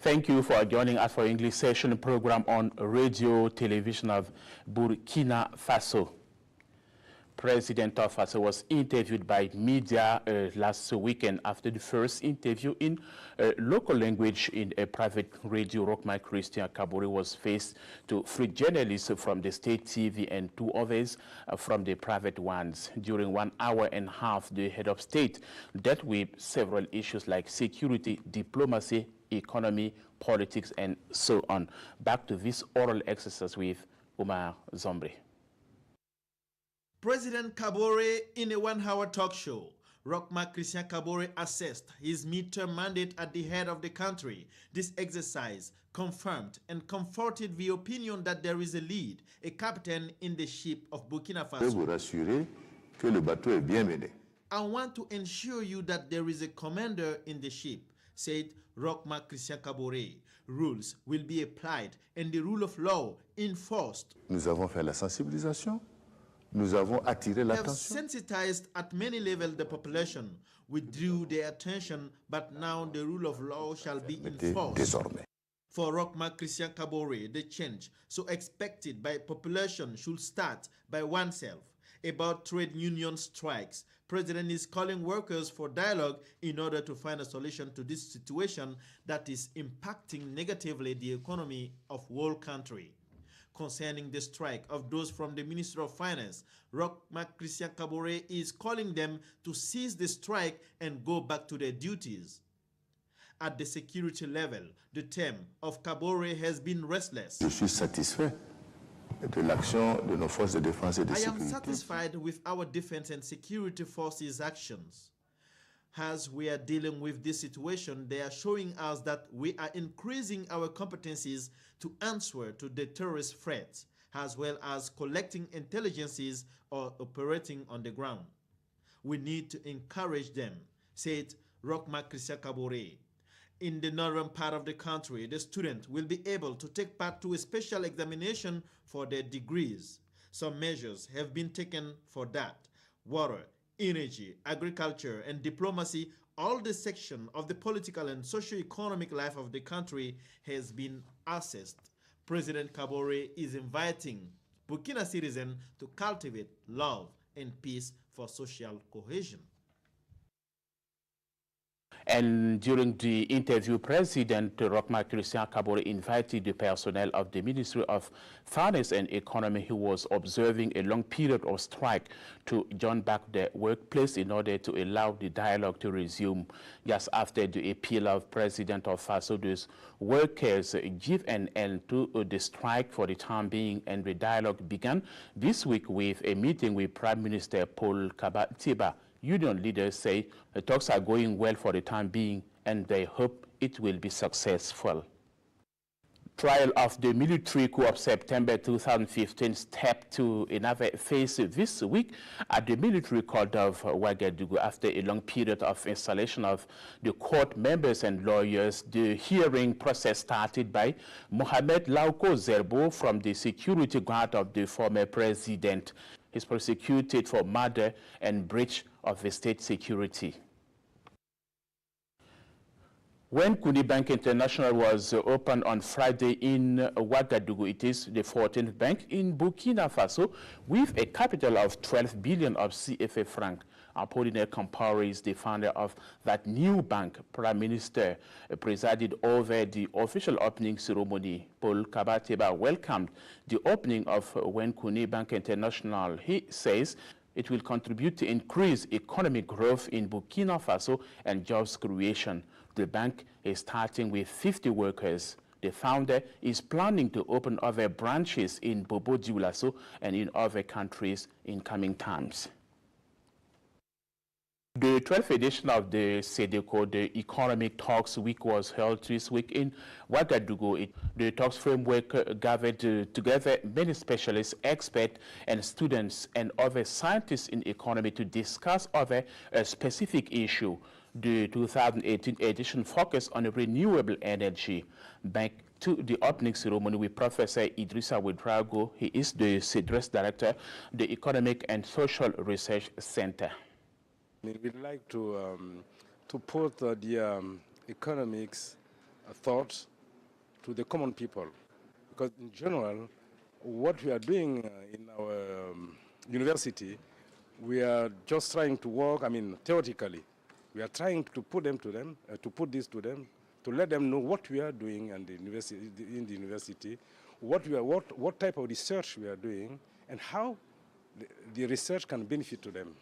Thank you for joining us for English session program on radio television of Burkina Faso. President of Faso was interviewed by media last weekend after the first interview in local language in a private radio. Rockman Christian Kabore was faced to 3 journalists from the state TV and 2 others from the private ones. During 1 hour and a half, the head of state dealt with several issues like security, diplomacy, economy, politics, and so on. Back to this oral exercise with Umar Zombri. President Kabore in a 1-hour talk show. Rockman Christian Kabore assessed his midterm mandate at the head of the country. This exercise confirmed and comforted the opinion that there is a lead, a captain in the ship of Burkina Faso. Je vous rassurer que le bateau est bien mené. I want to ensure you that there is a commander in the ship, said Rockman Christian Kabore. Rules will be applied and the rule of law enforced. Nous avons fait la sensibilisation. Nous avons attiré We have l'attention. sensitized at many levels the population. We drew their attention, but now the rule of law shall be enforced. Désormais. For Rockman Christian Kabore, the change so expected by population should start by oneself. About trade union strikes, President is calling workers for dialogue in order to find a solution to this situation that is impacting negatively the economy of whole country. Concerning the strike of those from the Ministry of Finance, Rockman Christian Kabore is calling them to cease the strike and go back to their duties. At the security level, the term of Kabore has been restless. Je suis satisfait de l'action de nos forces de défense et de I am sécurité. satisfied with our defense and security forces' actions. As we are dealing with this situation, they are showing us that we are increasing our competencies to answer to the terrorist threats, as well as collecting intelligences or operating on the ground. We need to encourage them, said Rockman Christian Kabore. In the northern part of the country, the student will be able to take part to a special examination for their degrees. Some measures have been taken for that. Water, energy, agriculture, and diplomacy, all the section of the political and socio-economic life of the country has been assessed. President Kabore is inviting Burkina citizens to cultivate love and peace for social cohesion. And during the interview, President Rockman Christian Kabore invited the personnel of the Ministry of Finance and Economy who was observing a long period of strike to join back the workplace in order to allow the dialogue to resume. Just after the appeal of President of Faso, those workers give an end to the strike for the time being, and the dialogue began this week with a meeting with Prime Minister Paul Kabatiba. Union leaders say the talks are going well for the time being and they hope it will be successful. Trial of the military coup of September 2015 stepped to another phase this week at the military court of Ouagadougou. After a long period of installation of the court members and lawyers, the hearing process started by Mohamed Lauko Zerbo from the security guard of the former president. He's prosecuted for murder and breach of the state security. When Kuni Bank International was opened on Friday in Ouagadougou, it is the 14th bank in Burkina Faso with a capital of 12 billion of CFA franc. Apollinaire Compaoré is the founder of that new bank. Prime Minister presided over the official opening ceremony. Paul Kabatiba welcomed the opening of Wenkuni Bank International. He says it will contribute to increase economic growth in Burkina Faso and jobs creation. The bank is starting with 50 workers. The founder is planning to open other branches in Bobo Dioulasso and in other countries in coming times. The 12th edition of the SEDECO, the Economic Talks Week, was held this week in Ouagadougou. The talks framework gathered together many specialists, experts, and students and other scientists in economy to discuss other specific issues. The 2018 edition focused on renewable energy. Back to the opening ceremony with Professor Idrissa Ouedraogo. He is the CEDRES Director, the Economic and Social Research Center. We'd like to put the economics thoughts to the common people. Because in general, what we are doing in our university, we are just trying to work, theoretically. We are trying to put this to them, to let them know what we are doing in the university, what type of research we are doing, and how the research can benefit to them.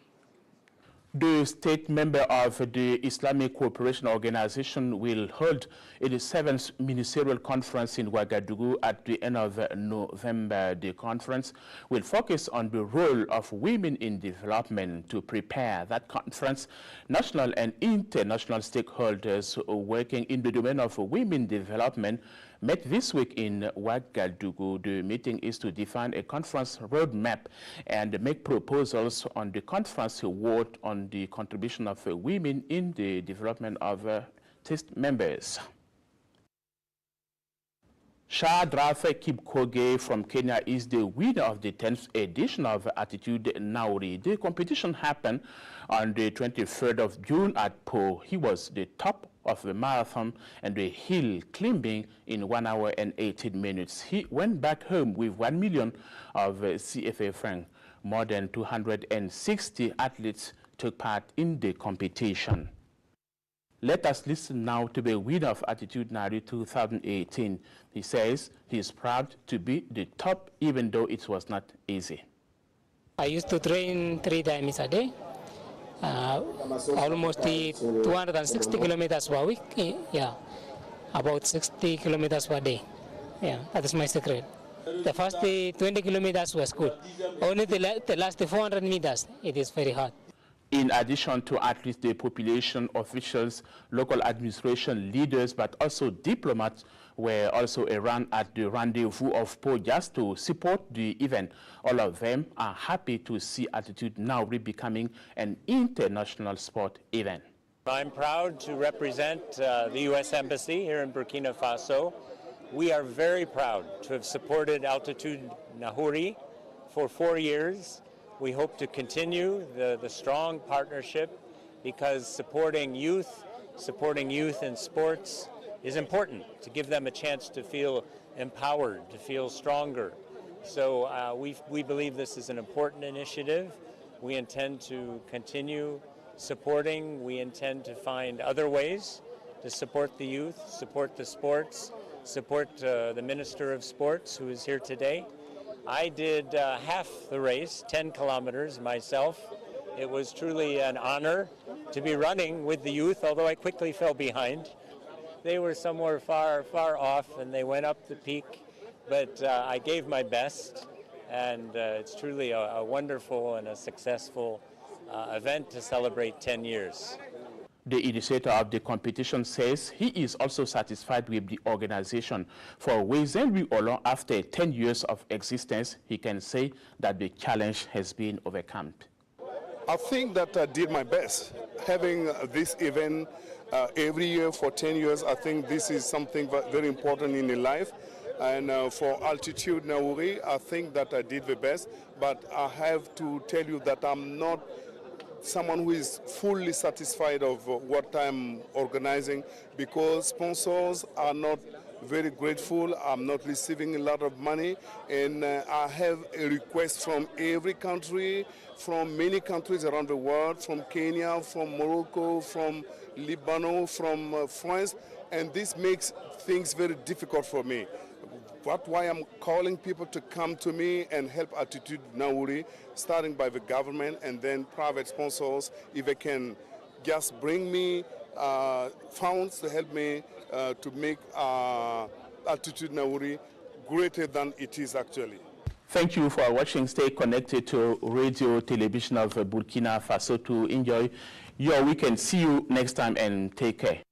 The state member of the Islamic Cooperation Organization will hold the 7th ministerial conference in Ouagadougou at the end of November. The conference will focus on the role of women in development. To prepare that conference, national and international stakeholders working in the domain of women development met this week in Ouagadougou. The meeting is to define a conference roadmap and make proposals on the conference award on the contribution of women in the development of test members. Shadrafa Kipkoge from Kenya is the winner of the 10th edition of Attitude Nauri. The competition happened on the 23rd of June at Po. He was the top of the marathon and the hill climbing in 1 hour and 18 minutes. He went back home with 1 million of CFA francs. More than 260 athletes took part in the competition. Let us listen now to the winner of Attitude Nauri 2018. He says he is proud to be the top, even though it was not easy. I used to train 3 times a day, almost 260 kilometers per week. Yeah, about 60 kilometers per day. Yeah, that is my secret. The first 20 kilometers was good. Only the last 400 meters, it is very hard. In addition to athletes, the population, officials, local administration leaders, but also diplomats were also around at the rendezvous of Po just to support the event. All of them are happy to see Attitude Nauri becoming an international sport event. I'm proud to represent the U.S. Embassy here in Burkina Faso. We are very proud to have supported Attitude Nauri for 4 years. We hope to continue the strong partnership because supporting youth in sports is important, to give them a chance to feel empowered, to feel stronger. So we believe this is an important initiative. We intend to continue supporting. We intend to find other ways to support the youth, support the sports, support the Minister of Sports who is here today. I did half the race, 10 kilometers myself. It was truly an honor to be running with the youth, although I quickly fell behind. They were somewhere far off and they went up the peak, but I gave my best, and it's truly a wonderful and a successful event to celebrate 10 years. The initiator of the competition says he is also satisfied with the organization. For Wezenri Olon, after 10 years of existence, he can say that the challenge has been overcome. I think that I did my best. Having this event every year for 10 years, I think this is something very important in life. And for Attitude Nauri, I think that I did the best. But I have to tell you that I'm not someone who is fully satisfied of what I'm organizing, because sponsors are not very grateful. I'm not receiving a lot of money, and I have a request from every country, from many countries around the world, from Kenya, from Morocco, from Lebanon, from France, and this makes things very difficult for me. That's why I'm calling people to come to me and help Attitude Nauri, starting by the government and then private sponsors, if they can just bring me funds to help me to make Attitude Nauri greater than it is actually. Thank you for watching. Stay connected to Radio Television of Burkina Faso to enjoy your weekend. See you next time and take care.